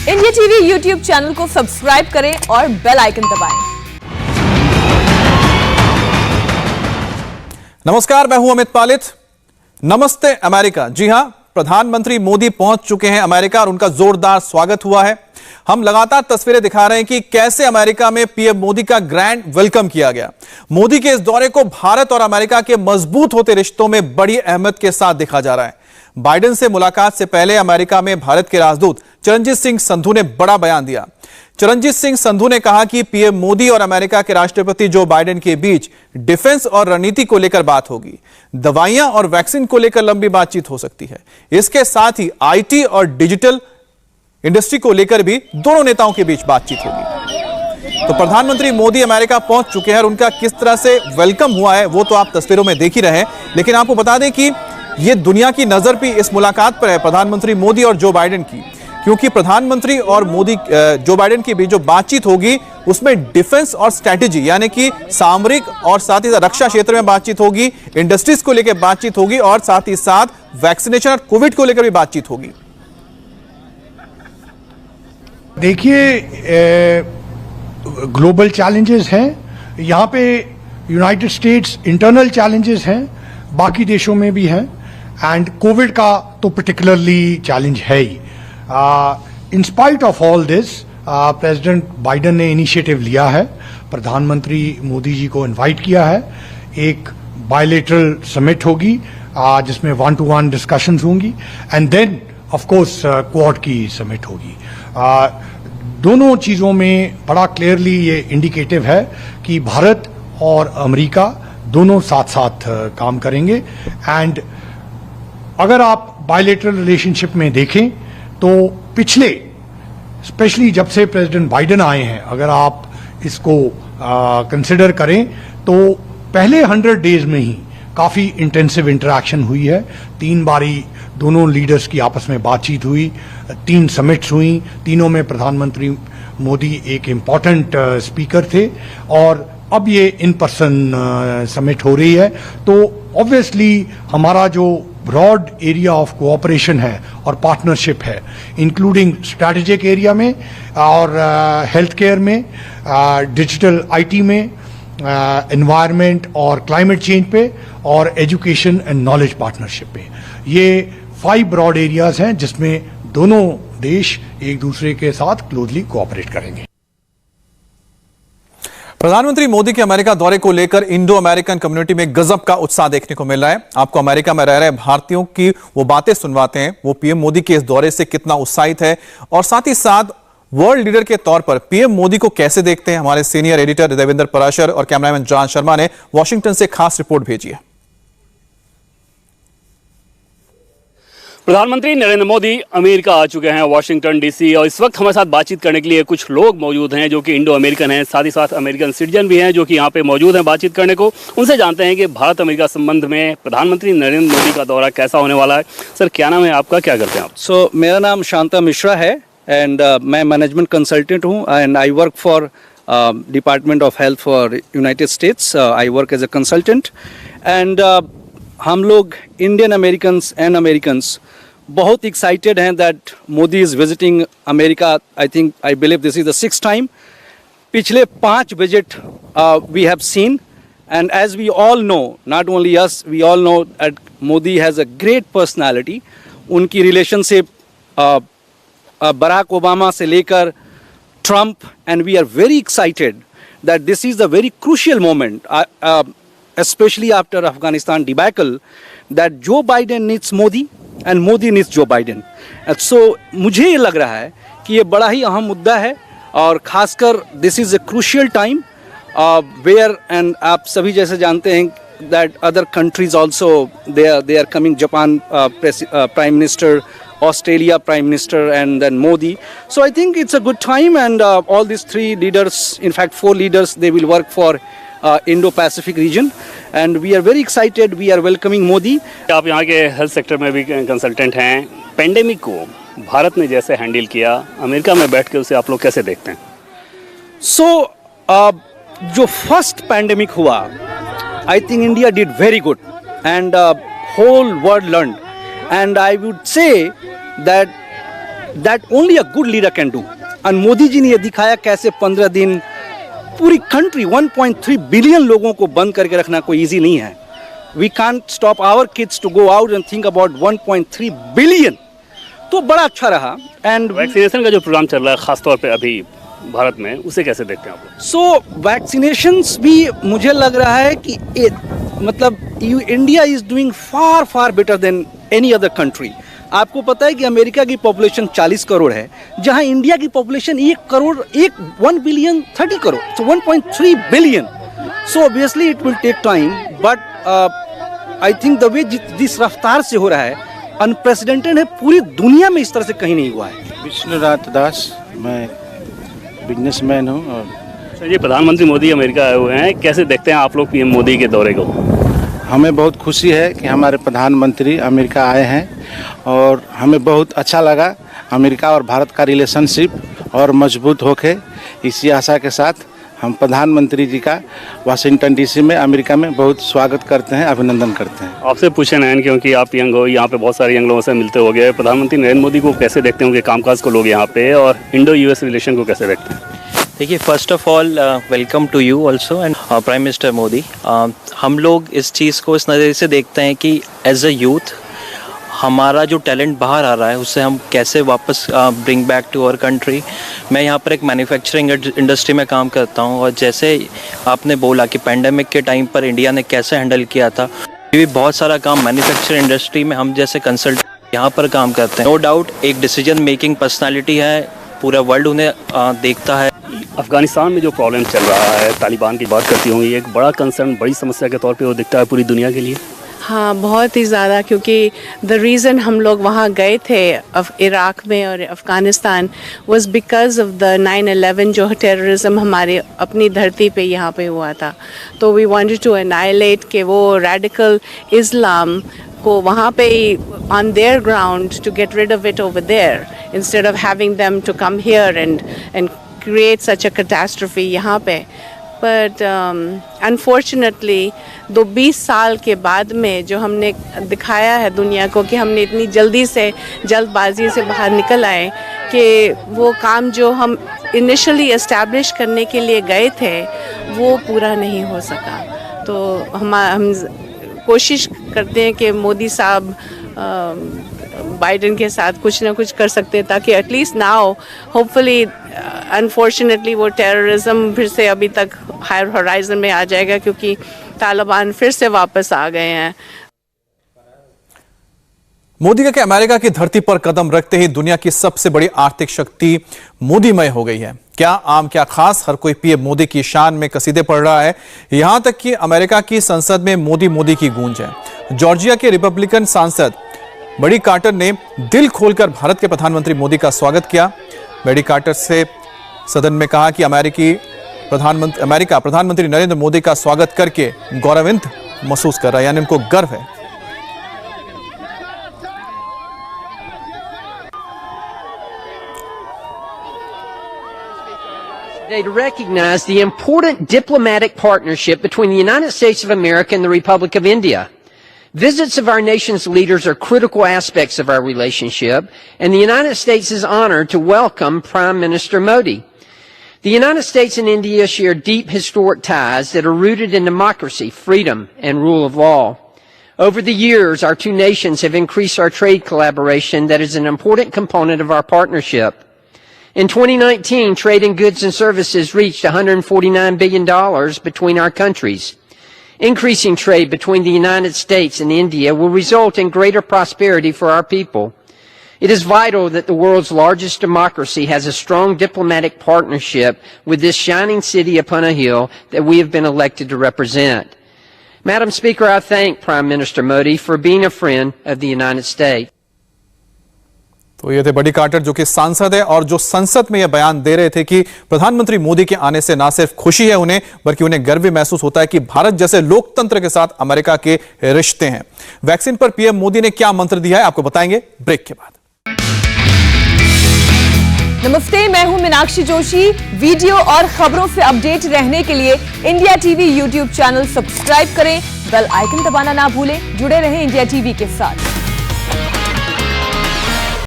India TV YouTube channel को subscribe करें और बेल आइकन दबाएं। नमस्कार, मैं हूं अमित पालित। नमस्ते अमेरिका। जी हां, प्रधानमंत्री मोदी पहुंच चुके हैं अमेरिका और उनका जोरदार स्वागत हुआ है। हम लगातार तस्वीरें दिखा रहे हैं कि कैसे अमेरिका में पीएम मोदी का ग्रैंड वेलकम किया गया। मोदी के इस दौरे को भारत और अमेरिका के मजबूत होते रिश्तों में बड़ी अहमियत के साथ देखा जा रहा है। बाइडेन से मुलाकात से पहले अमेरिका में भारत के राजदूत चरणजीत सिंह संधू ने बड़ा बयान दिया। चरणजीत सिंह संधू ने कहा कि पीएम मोदी और अमेरिका के राष्ट्रपति जो बाइडेन के बीच डिफेंस और रणनीति को लेकर बात होगी। दवाइयां और वैक्सीन को लेकर लंबी बातचीत हो सकती है। इसके साथ ही आईटी और डिजिटल इंडस्ट्री को लेकर भी दोनों नेताओं के बीच बातचीत होगी। तो प्रधानमंत्री मोदी अमेरिका पहुंच चुके हैं और उनका किस तरह से वेलकम हुआ है वो तो आप तस्वीरों में देख ही रहे हैं। लेकिन आपको बता दें कि ये दुनिया की नजर भी इस मुलाकात पर है, प्रधानमंत्री मोदी और जो बाइडेन की, क्योंकि प्रधानमंत्री और मोदी जो बाइडेन के बीच जो बातचीत होगी उसमें डिफेंस और स्ट्रैटेजी यानी कि सामरिक और साथ ही साथ रक्षा क्षेत्र में बातचीत होगी, इंडस्ट्रीज को लेकर बातचीत होगी और साथ ही साथ वैक्सीनेशन और कोविड को लेकर भी बातचीत होगी। देखिए, ग्लोबल चैलेंजेस हैं, यहाँ पे यूनाइटेड स्टेट्स इंटरनल चैलेंजेस हैं, बाकी देशों में भी हैं, एंड कोविड का तो पर्टिकुलरली चैलेंज है ही। In spite of all this, president Biden ने इनिशिएटिव लिया है, प्रधानमंत्री मोदी जी को इनवाइट किया है। एक बायलेटरल समिट होगी जिसमें 1-to-1 डिस्कशंस होंगी, and then of course Quad की समिट होगी। दोनों चीजों में बड़ा क्लियरली ये इंडिकेटिव है कि भारत और अमेरिका दोनों साथ साथ काम करेंगे। एंड अगर आप बायलेटरल रिलेशनशिप में देखें तो पिछले, स्पेशली जब से प्रेसिडेंट बाइडेन आए हैं, अगर आप इसको कंसिडर करें तो पहले 100 डेज में ही काफी इंटेंसिव इंटरेक्शन हुई है। 3 बारी दोनों लीडर्स की आपस में बातचीत हुई, 3 समिट्स हुई, तीनों में प्रधानमंत्री मोदी एक इम्पॉर्टेंट स्पीकर थे और अब ये इन पर्सन समिट हो रही है। तो ऑब्वियसली हमारा जो ब्रॉड एरिया ऑफ कोऑपरेशन है और पार्टनरशिप है, इंक्लूडिंग स्ट्रैटेजिक एरिया में और हेल्थ केयर में, डिजिटल आईटी में, एनवायरनमेंट और क्लाइमेट चेंज पे और एजुकेशन एंड नॉलेज पार्टनरशिप पे, ये 5 ब्रॉड एरियाज हैं जिसमें दोनों देश एक दूसरे के साथ क्लोजली कोऑपरेट करेंगे। प्रधानमंत्री मोदी के अमेरिका दौरे को लेकर इंडो अमेरिकन कम्युनिटी में गजब का उत्साह देखने को मिल रहा है। आपको अमेरिका में रह रहे भारतीयों की वो बातें सुनवाते हैं, वो पीएम मोदी के इस दौरे से कितना उत्साहित है और साथ ही साथ वर्ल्ड लीडर के तौर पर पीएम मोदी को कैसे देखते हैं। हमारे सीनियर एडिटर देवेंद्र पराशर और कैमरामैन जान शर्मा ने वॉशिंगटन से खास रिपोर्ट भेजी है। प्रधानमंत्री नरेंद्र मोदी अमेरिका आ चुके हैं, वॉशिंगटन डीसी, और इस वक्त हमारे साथ बातचीत करने के लिए कुछ लोग मौजूद हैं जो कि इंडो अमेरिकन हैं, साथ ही साथ अमेरिकन सिटीजन भी हैं जो कि यहाँ पे मौजूद हैं बातचीत करने को। उनसे जानते हैं कि भारत अमेरिका संबंध में प्रधानमंत्री नरेंद्र मोदी का दौरा कैसा होने वाला है। सर, क्या नाम है आपका, क्या करते हैं आप? मेरा नाम शांता मिश्रा है एंड मैं मैनेजमेंट कंसल्टेंट हूँ and I work for department of health for United States. I work as a consultant and हम लोग इंडियन अमेरिकन्स एंड अमेरिकन्स बहुत एक्साइटेड हैं that Modi is visiting America. I believe this is the 6th time. पिछले 5 visit we have seen and as we all know, not only us, we all know that Modi has a great personality. उनकी relationship Barack Obama से लेकर Trump, and we are very excited that this is the very crucial moment, especially after Afghanistan debacle, that Joe Biden needs Modi and Modi needs Joe Biden. And so मुझे ये लग रहा है कि ये बड़ा ही अहम मुद्दा है और खासकर this is a crucial time where, and आप सभी जैसे जानते हैं that other countries also they are coming, Japan Prime Minister, Australia Prime Minister, and then Modi. So I think it's a good time, and all these 3 leaders, in fact 4 leaders, they will work for Indo-Pacific region, and we are very excited. We are welcoming Modi. आप यहाँ के health sector में भी consultant हैं। Pandemic को भारत ने जैसे handle किया, अमेरिका में बैठ के उसे आप लोग कैसे देखते हैं? जो फर्स्ट पैंडेमिक हुआ, I think India did very good and whole world learn, and I would say that that only a good leader can do. And Modi ji ने ये दिखाया कैसे 15 दिन पूरी कंट्री 1.3 बिलियन लोगों को बंद करके रखना कोई इजी नहीं है. We can't stop our kids to go out and think about 1.3 billion. तो बड़ा अच्छा रहा. एंड वैक्सीनेशन का जो प्रोग्राम चल रहा है खासतौर पे अभी भारत में, उसे कैसे देखते हैं आप? सो वैक्सीनेशंस भी मुझे लग रहा है कि मतलब India is doing far far better than any other country. आपको पता है कि अमेरिका की पॉपुलेशन 40 करोड़ है, जहां इंडिया की population 1 billion 30 crore, so 1.3 billion. So obviously it will take time, but I think the way जिस रफ्तार से हो रहा है अनप्रेसिडेंटेड है. पूरी दुनिया में इस तरह से कहीं नहीं हुआ है. विष्णुनाथ दास, मैं बिजनेसमैन हूँ. और सर, ये प्रधानमंत्री मोदी अमेरिका आए हुए हैं, कैसे देखते हैं आप लोग पीएम मोदी के दौरे को? हमें बहुत खुशी है कि हमारे प्रधानमंत्री अमेरिका आए हैं और हमें बहुत अच्छा लगा. अमेरिका और भारत का रिलेशनशिप और मजबूत होके इसी आशा के साथ हम प्रधानमंत्री जी का वाशिंगटन डीसी में अमेरिका में बहुत स्वागत करते हैं, अभिनंदन करते हैं. आपसे पूछे नयन, क्योंकि आप यंग हो, यहाँ पे बहुत सारे यंग लोगों से मिलते हो गए, प्रधानमंत्री नरेंद्र मोदी को कैसे देखते होंगे, कामकाज को लोग यहाँ पे, और इंडो यूएस रिलेशन को कैसे देखते हैं? देखिए, first of all welcome to you also and prime minister Modi. हम लोग इस चीज़ को इस नज़रिए से देखते हैं कि एज अ यूथ हमारा जो टैलेंट बाहर आ रहा है उससे हम कैसे वापस bring back to our country. मैं यहाँ पर एक मैन्युफैक्चरिंग इंडस्ट्री में काम करता हूँ, और जैसे आपने बोला कि पेंडेमिक के टाइम पर इंडिया ने कैसे हैंडल किया था, ये भी बहुत सारा काम मैन्युफैक्चरिंग इंडस्ट्री में हम जैसे कंसल्टेंट यहाँ पर काम करते हैं. नो डाउट एक डिसीजन मेकिंग पर्सनैलिटी है, पूरा वर्ल्ड उन्हें देखता है. अफगानिस्तान में जो प्रॉब्लम चल रहा है, तालिबान की बात करती होंगी, एक बड़ा कंसर्न, बड़ी समस्या के तौर पे वो दिखता है पूरी दुनिया के लिए. हाँ, बहुत ही ज़्यादा, क्योंकि द रीज़न हम लोग वहाँ गए थे इराक़ में और Afghanistan was because of the 9/11 जो टेररिज्म हमारे अपनी धरती पे यहाँ पे हुआ था. तो वी वांटेड टू एनाइलेट के वो रेडिकल इस्लाम को वहाँ पे on their ground to get rid of it over there instead of having them to come here and create such a catastrophe यहाँ पे. बट अनफॉर्चुनेटली 20 साल के बाद में जो हमने दिखाया है दुनिया को कि हमने इतनी जल्दबाजी से बाहर निकल आए कि वो काम जो हम इनिशियली एस्टैब्लिश करने के लिए गए थे वो पूरा नहीं हो सका. तो हम कोशिश करते हैं कि मोदी साहब बाइडेन के साथ कुछ ना कुछ कर सकते हैं, ताकि एटलीस्ट नाउ होपफुली अनफॉर्चुनेटली वो टेररिज्म फिर से अभी तक हायर होराइजन में आ जाएगा, क्योंकि तालिबान फिर से वापस आ गए हैं. मोदी का अमेरिका की धरती पर कदम रखते ही दुनिया की सबसे बड़ी आर्थिक शक्ति मोदीमय हो गई है. क्या आम क्या खास, हर कोई पीएम मोदी की शान में कसीदे पढ़ रहा है. यहां तक कि अमेरिका की संसद में मोदी मोदी की गूंज है. जॉर्जिया के रिपब्लिकन सांसद बड़ी कार्टर ने दिल खोलकर भारत के प्रधानमंत्री मोदी का स्वागत किया. बड़ी कार्टर से सदन में कहा कि अमेरिका प्रधानमंत्री नरेंद्र मोदी का स्वागत करके गौरवान्वित महसूस कर रहा है, यानी उनको गर्व है. Today to recognize the important diplomatic partnership between the United States of America and the Republic of India. Visits of our nation's leaders are critical aspects of our relationship, and the United States is honored to welcome Prime Minister Modi. The United States and India share deep historic ties that are rooted in democracy, freedom, and rule of law. Over the years, our two nations have increased our trade collaboration that is an important component of our partnership. In 2019, trade in goods and services reached $149 billion between our countries. Increasing trade between the United States and India will result in greater prosperity for our people. It is vital that the world's largest democracy has a strong diplomatic partnership with this shining city upon a hill that we have been elected to represent. Madam Speaker, I thank Prime Minister Modi for being a friend of the United States. तो ये थे बड़ी quarter, जो कि सांसद है और जो संसद में यह बयान दे रहे थे कि प्रधानमंत्री मोदी के आने से ना सिर्फ खुशी है उन्हें, बल्कि उन्हें गर्व भी महसूस होता है कि भारत जैसे लोकतंत्र के साथ अमेरिका के रिश्ते हैं. वैक्सीन पर पीएम मोदी ने क्या मंत्र दिया है, आपको बताएंगे ब्रेक के बाद. नमस्ते, मैं हूं मीनाक्षी जोशी. वीडियो और खबरों से अपडेट रहने के लिए India TV YouTube channel subscribe करें, बेल आइकन दबाना ना भूलें. जुड़े रहें इंडिया टीवी के साथ.